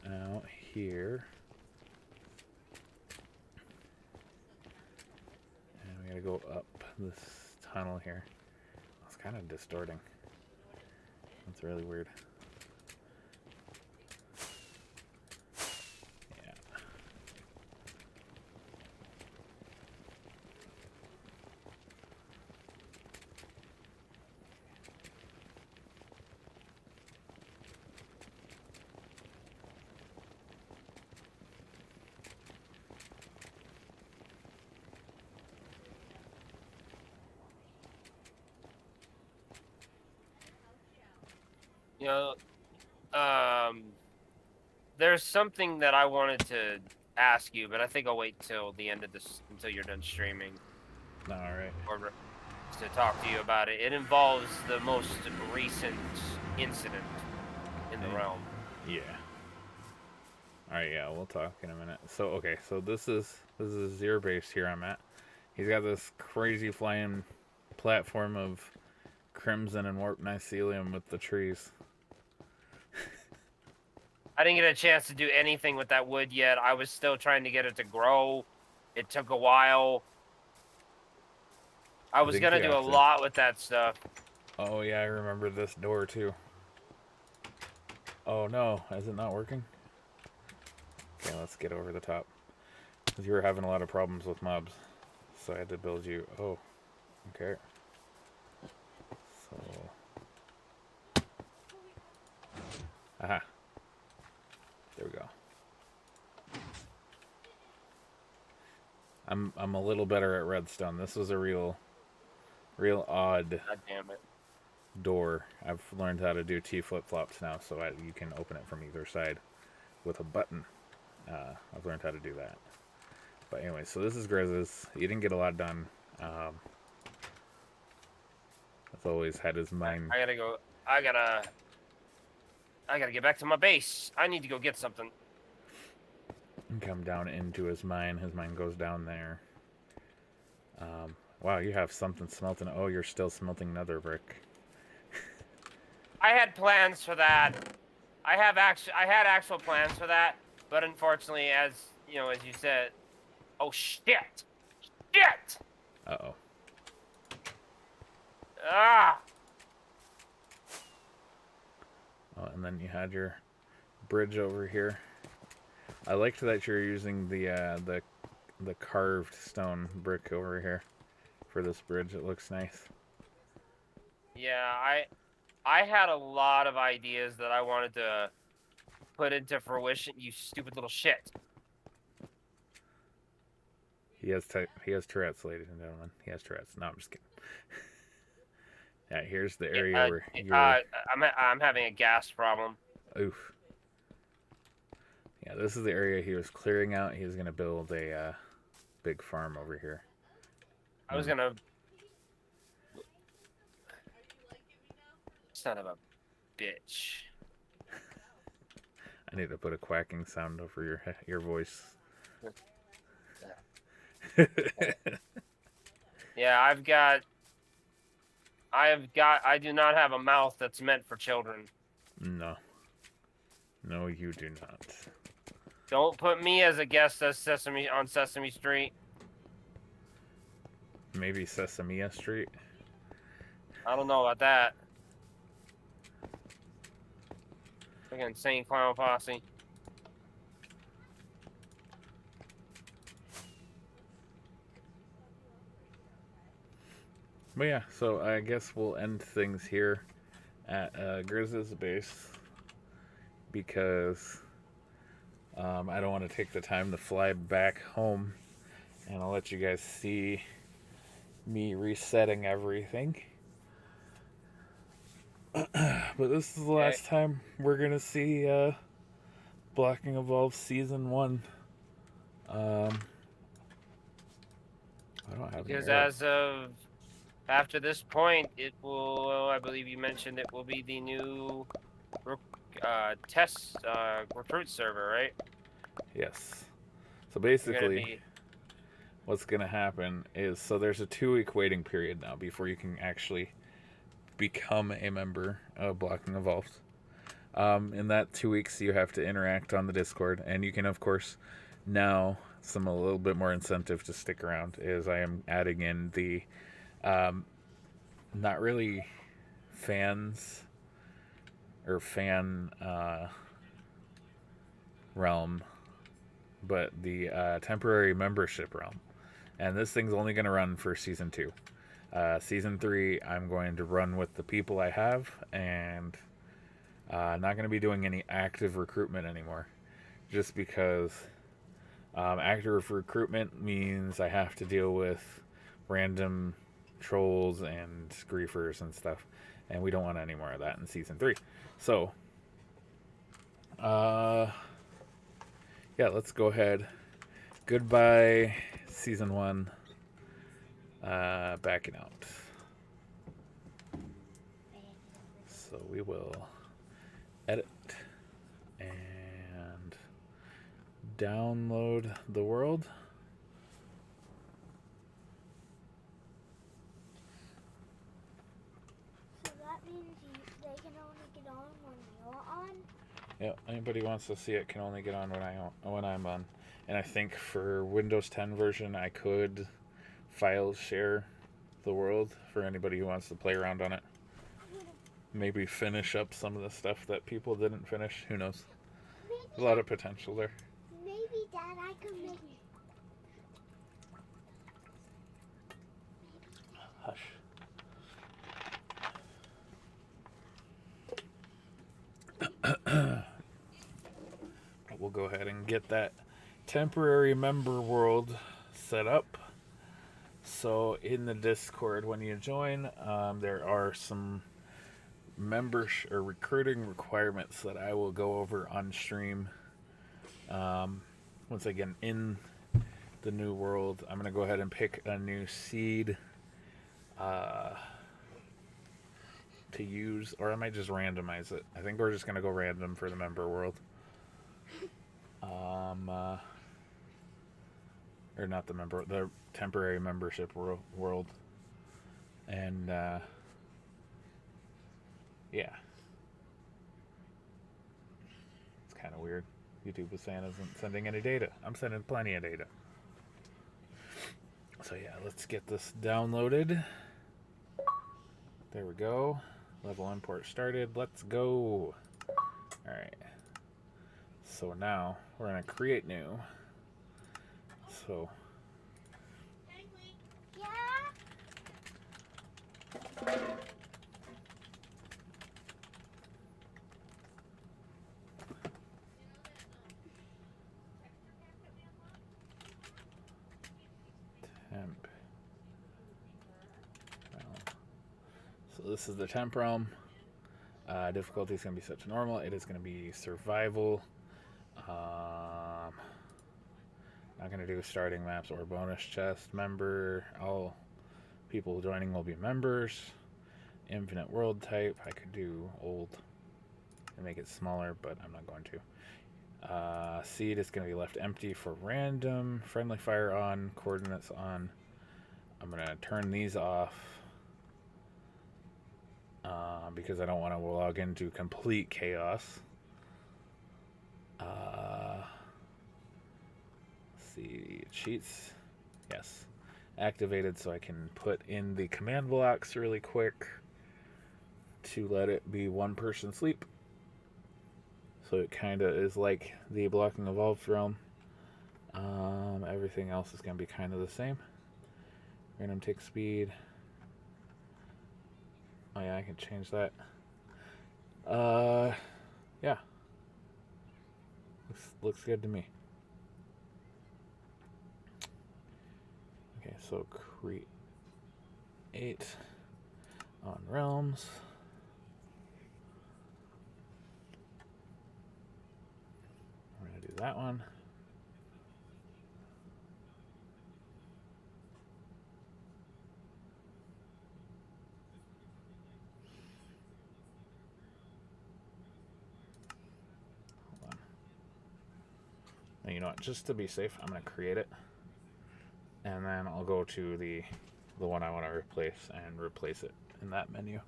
out here. And we gotta go up this tunnel here. It's kind of distorting. That's really weird. Yeah. You know, there's something that I wanted to ask you, but I think I'll wait till the end of this, until you're done streaming, All right. or to talk to you about it. It involves the most recent incident in the realm. Yeah. All right. Yeah, we'll talk in a minute. So okay. So this is your base here. I'm at. He's got this crazy flying platform of crimson and warped mycelium with the trees. I didn't get a chance to do anything with that wood yet. I was still trying to get it to grow. It took a while. I was gonna do a lot with that stuff. Oh yeah, I remember this door too. Oh no, is it not working? Okay, let's get over the top. Because you were having a lot of problems with mobs. So I had to build you. Oh, okay. So. Aha. There we go. I'm a little better at redstone. This was a real odd God damn it. door. I've learned how to do T flip-flops now, so you can open it from either side with a button. I've learned how to do that. But anyway, so this is Grizz's. He didn't get a lot done. I've always had his mind. I gotta go. I gotta get back to my base. I need to go get something. Come down into his mine. His mine goes down there. Wow, you have something smelting. Oh, you're still smelting nether brick. I had plans for that. I had actual plans for that, but unfortunately, as as you said. Oh shit! Shit! Uh-oh. Ah! Oh, and then you had your bridge over here. I liked that you're using the carved stone brick over here for this bridge. It looks nice. Yeah, I had a lot of ideas that I wanted to put into fruition. You stupid little shit. He has Tourette's, ladies and gentlemen. He has Tourette's. No, I'm just kidding. Yeah, here's the area where you're. I'm having a gas problem. Oof. Yeah, this is the area he was clearing out. He was gonna build a big farm over here. I was gonna. Son of a bitch. I need to put a quacking sound over your voice. Yeah, I do not have a mouth that's meant for children. No. No, you do not. Don't put me as a guest as on Sesame Street. Maybe Sesame Street. I don't know about that. Like an insane clown posse. But yeah, so I guess we'll end things here at Grizz's base because I don't want to take the time to fly back home, and I'll let you guys see me resetting everything. But this is the last time we're gonna see Blocking Evolve Season 1. I don't have Because any as of after this point, it will. I believe you mentioned it will be the new test recruit server, right? Yes. So basically, what's going to happen is, so there's a 2-week waiting period now before you can actually become a member of Blocking Evolved. In that 2 weeks, you have to interact on the Discord, and you can, of course, now, a little bit more incentive to stick around is I am adding in the not really fans or fan realm, but the temporary membership realm. And this thing's only going to run for Season 2. Season 3, I'm going to run with the people I have, and not going to be doing any active recruitment anymore. Just because active recruitment means I have to deal with random trolls and griefers and stuff, and we don't want any more of that in Season 3. So, yeah, let's go ahead. Goodbye, Season 1. Backing out. So we will edit and download the world. So that means they can only get on when you're on? Yeah, anybody wants to see it can only get on when I'm on. And I think for Windows 10 version, I could file share the world for anybody who wants to play around on it. Maybe finish up some of the stuff that people didn't finish. Who knows? Maybe, A lot of potential there. maybe Dad, I could make. Hush. We'll go ahead and get that temporary member world set up. So in the Discord, when you join, there are some or recruiting requirements that I will go over on stream. Once again, in the new world, I'm going to go ahead and pick a new seed to use, or I might just randomize it. I think we're just going to go random for the member world. Or not the temporary membership world. And, yeah. It's kind of weird. YouTube is saying isn't sending any data. I'm sending plenty of data. So yeah, let's get this downloaded. There we go. Level import started. Let's go. Alright. So now we're going to create new. So Yeah. temp. So this is the temp realm. Difficulty is going to be set to normal. It is going to be survival. Not going to do starting maps or bonus chest. Member. All people joining will be members. Infinite world type. I could do old and make it smaller, but I'm not going to. Seed is going to be left empty for random. Friendly fire on. Coordinates on. I'm going to turn these off because I don't want to log into complete chaos. See, cheats. Yes. Activated so I can put in the command blocks really quick to let it be one person sleep. So it kind of is like the blocking evolved realm. Everything else is going to be kind of the same. Random tick speed. Oh yeah, I can change that. Yeah. Looks good to me. Okay, so create on realms. We're gonna do that one. Hold on. Now, you know what? Just to be safe, I'm gonna create it, and then I'll go to the one I want to replace and replace it in that menu.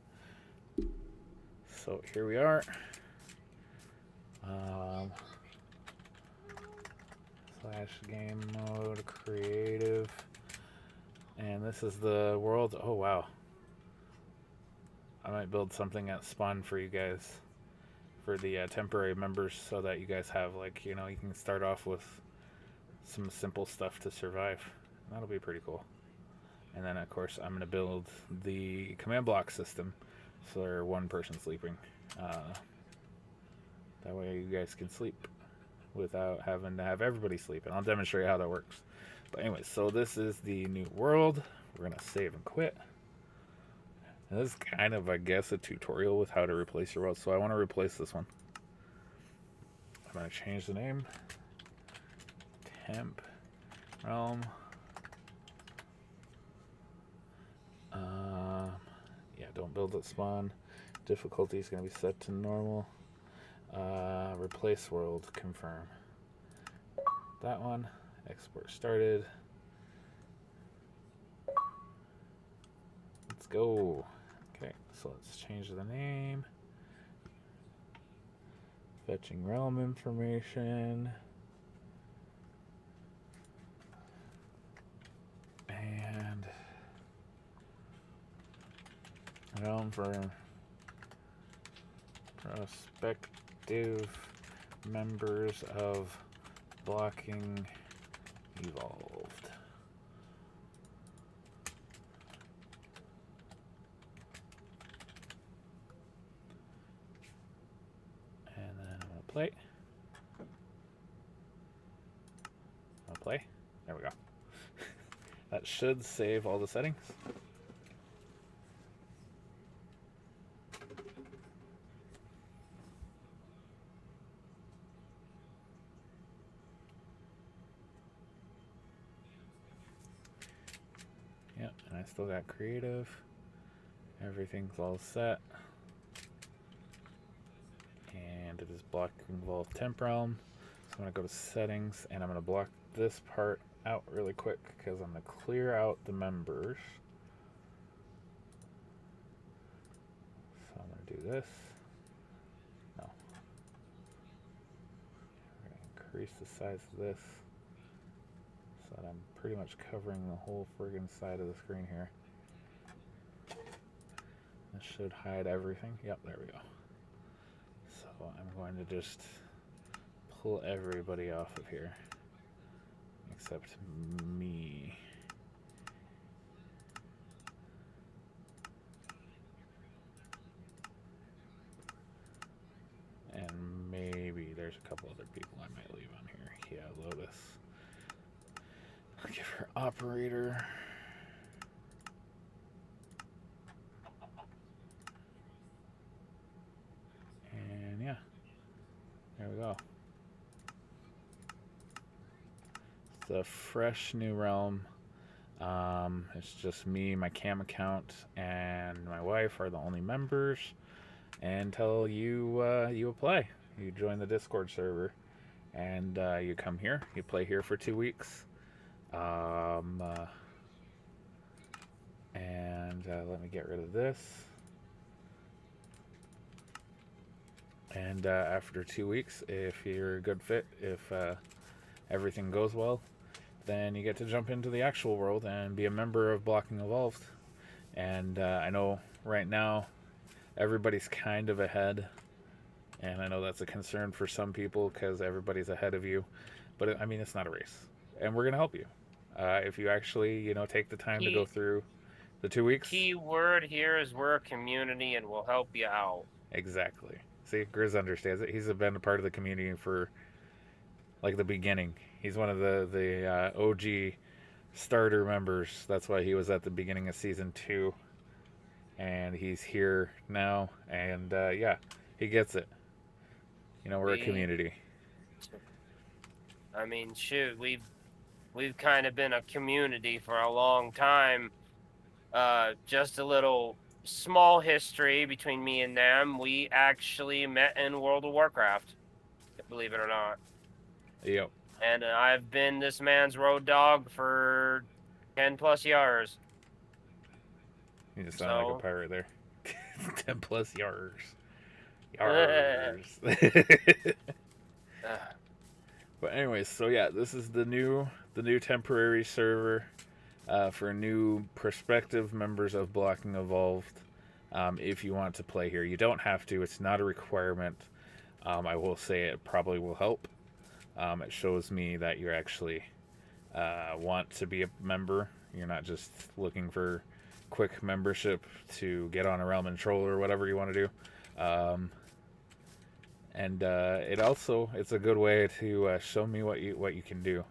So here we are. Slash game mode creative, and this is the world. Oh wow, I might build something at spawn for you guys for the temporary members, so that you guys have, like, you know, you can start off with some simple stuff to survive. That'll be pretty cool. And then of course I'm going to build the command block system so there's one person sleeping. That way you guys can sleep without having to have everybody sleep, and I'll demonstrate how that works. But anyway, so this is the new world. We're gonna save and quit. And this is kind of, I guess, a tutorial with how to replace your world. So I want to replace this one. I'm gonna change the name. Temp realm. Yeah, don't build at spawn. Difficulty is gonna be set to normal. Replace world, confirm. That one. Export started. Let's go. Okay, so let's change the name. Fetching realm information. And realm for prospective members of blocking evolved. And then I'm gonna play. I'll play. There we go. That should save all the settings. Yep, and I still got creative. Everything's all set. And it is block involved temp realm. So I'm gonna go to settings, and I'm gonna block this part out really quick because I'm gonna clear out the members. So I'm gonna do this. No. We're increase the size of this so that I'm pretty much covering the whole friggin' side of the screen here. This should hide everything. Yep, there we go. So I'm going to just pull everybody off of here except me. And maybe there's a couple other people I might leave on here. Yeah, Lotus. I'll give her operator. And yeah, there we go. It's a fresh new realm. It's just me, my cam account, and my wife are the only members. Until you apply, you join the Discord server, and you come here. You play here for 2 weeks. And let me get rid of this. And after 2 weeks, if you're a good fit, if everything goes well, then you get to jump into the actual world and be a member of Blocking Evolved. And I know right now everybody's kind of ahead, and I know that's a concern for some people because everybody's ahead of you. But I mean, it's not a race, and we're gonna help you if you actually, take the time to go through the 2 weeks. Key word here is we're a community and we'll help you out. Exactly. See, Grizz understands it. He's been a part of the community for like the beginning. He's one of the OG starter members. That's why he was at the beginning of season 2, and he's here now. And yeah, he gets it. We're a community. I mean, shoot, we've kind of been a community for a long time. Just a little small history between me and them. We actually met in World of Warcraft, believe it or not. Yep. And I've been this man's road dog for 10 plus years. You just sound like a pirate there. 10 plus years. Yars. But anyways, so yeah, this is the new temporary server for new prospective members of Blocking Evolved. If you want to play here, you don't have to. It's not a requirement. I will say it probably will help. It shows me that you actually want to be a member. You're not just looking for quick membership to get on a realm and troll or whatever you want to do. And it's a good way to show me what you can do,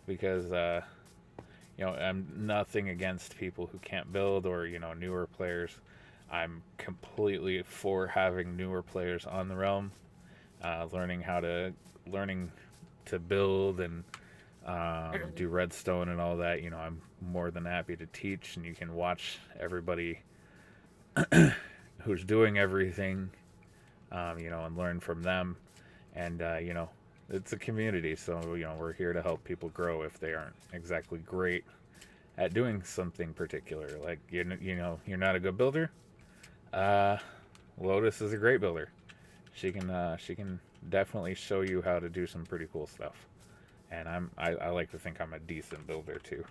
because I'm nothing against people who can't build or newer players. I'm completely for having newer players on the realm, learning to build and do redstone and all that. I'm more than happy to teach, and you can watch everybody who's doing everything, and learn from them. And it's a community, so we're here to help people grow if they aren't exactly great at doing something particular. Like you're not a good builder. Lotus is a great builder. She can definitely show you how to do some pretty cool stuff. And I like to think I'm a decent builder too.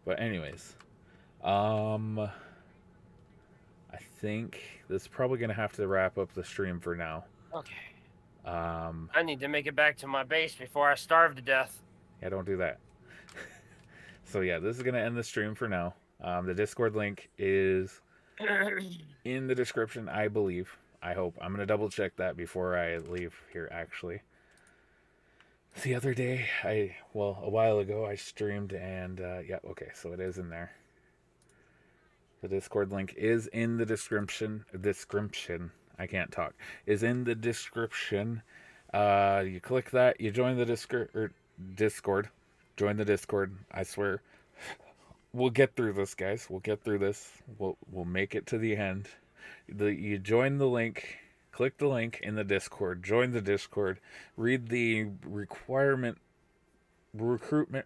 But anyways, I think this is probably gonna have to wrap up the stream for now. Okay. I need to make it back to my base before I starve to death. Yeah, don't do that. So yeah, this is gonna end the stream for now. The Discord link is in the description, I believe. I hope. I'm gonna double check that before I leave here. Actually, the other day, a while ago, I streamed, and yeah, okay, so it is in there. The Discord link is in the description. I can't talk. Is in the description. You click that. You join the Discord. Join the Discord. I swear, we'll get through this, guys. We'll get through this. We'll make it to the end. You join the link. Click the link in the Discord. Join the Discord. Read the recruitment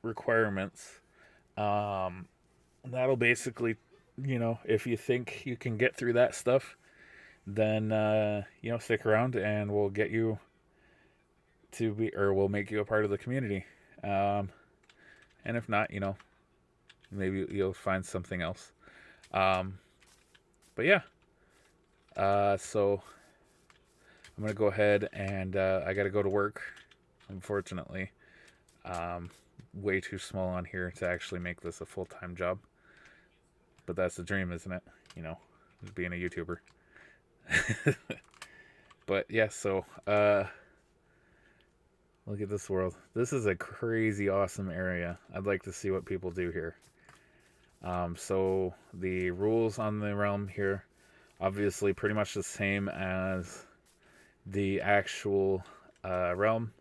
requirements. That'll basically, if you think you can get through that stuff, then stick around and we'll get you to be, or will make you a part of the community. And if not, you know, maybe you'll find something else. But yeah, so I'm gonna go ahead and I gotta go to work. Unfortunately, way too small on here to actually make this a full-time job. But that's the dream, isn't it? You know, being a YouTuber. But yeah, so look at this world. This is a crazy awesome area. I'd like to see what people do here. So the rules on the realm here, obviously pretty much the same as the actual realm.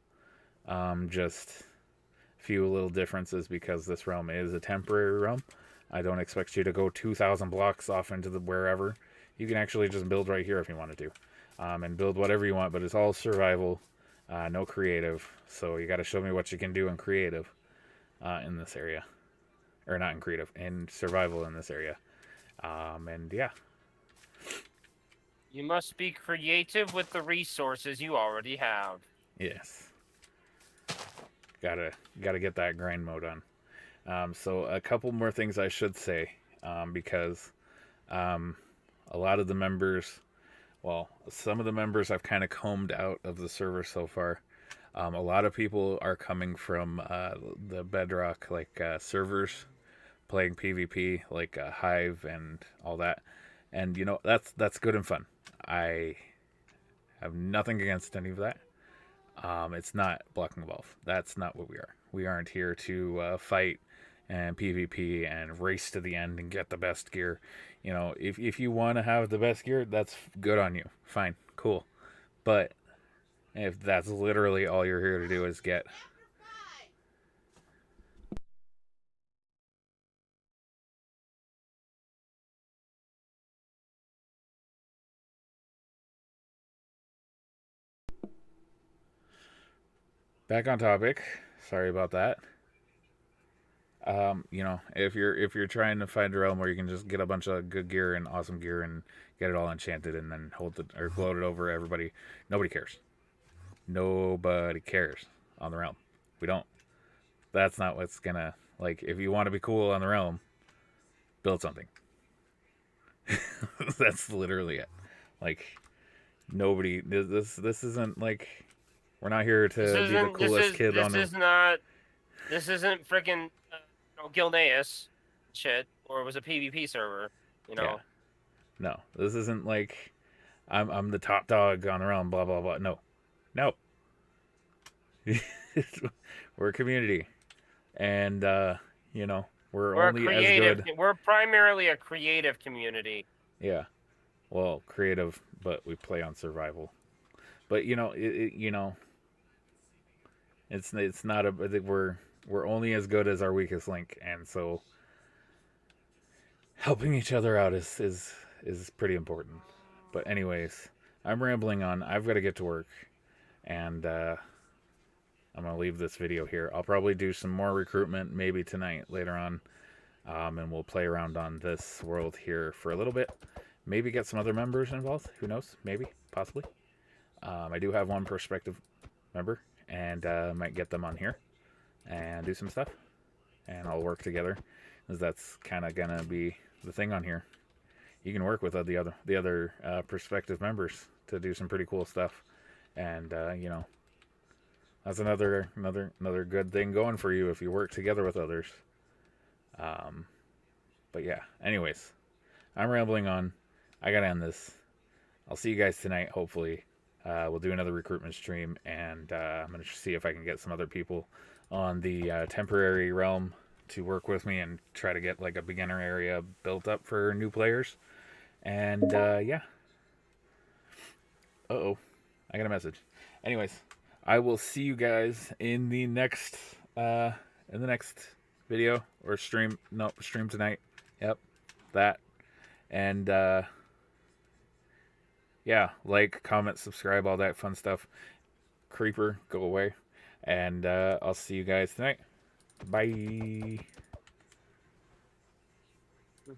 Just a few little differences because this realm is a temporary realm. I don't expect you to go 2,000 blocks off into the wherever. You can actually just build right here if you wanted to. And build whatever you want, but it's all survival, no creative. So you got to show me what you can do in creative in this area. Or not in creative, in survival in this area. And yeah. You must be creative with the resources you already have. Yes. Gotta get that grind mode on. So a couple more things I should say, because a lot of the members, well, some of the members I've kind of combed out of the server so far. A lot of people are coming from the Bedrock servers, playing PvP like Hive and all that, and you know that's good and fun. I have nothing against any of that. It's not Block and Evolve. That's not what we are. We aren't here to fight and PvP and race to the end and get the best gear. You know, if you want to have the best gear, that's good on you. Fine, cool. But if that's literally all you're here to do is get... Back on topic. Sorry about that. You know, if you're trying to find a realm where you can just get a bunch of good gear and awesome gear and get it all enchanted and then hold it or gloat it over everybody, nobody cares. Nobody cares on the realm. We don't. That's not what's gonna, like, if you want to be cool on the realm, build something. That's literally it. Like, nobody, this isn't like, we're not here to be the coolest kid on the... This isn't freaking Gilneas shit, or it was a PvP server, you know. Yeah. No, this isn't like I'm the top dog on the realm, blah blah blah. No. We're a community, and you know, we're only as good. We're primarily a creative community. Yeah, well, creative, but we play on survival. But you know, you know, it's not a. We're only as good as our weakest link, and so helping each other out is pretty important. But anyways, I'm rambling on. I've got to get to work, and I'm gonna leave this video here. I'll probably do some more recruitment maybe tonight later on, and we'll play around on this world here for a little bit. Maybe get some other members involved. Who knows? Maybe, possibly. I do have one prospective member, and might get them on here and do some stuff, and I'll work together, because that's kind of gonna be the thing on here. You can work with the other prospective members to do some pretty cool stuff, and you know, that's another good thing going for you if you work together with others. But yeah, anyways, I'm rambling on. I gotta end this. I'll see you guys tonight, hopefully. We'll do another recruitment stream, and I'm gonna see if I can get some other people on the temporary realm to work with me and try to get like a beginner area built up for new players. And yeah. Uh-oh, I got a message. Anyways, I will see you guys in the next video or stream. No, stream tonight. Yep, that. And yeah, like, comment, subscribe, all that fun stuff. Creeper, go away. And I'll see you guys tonight. Bye.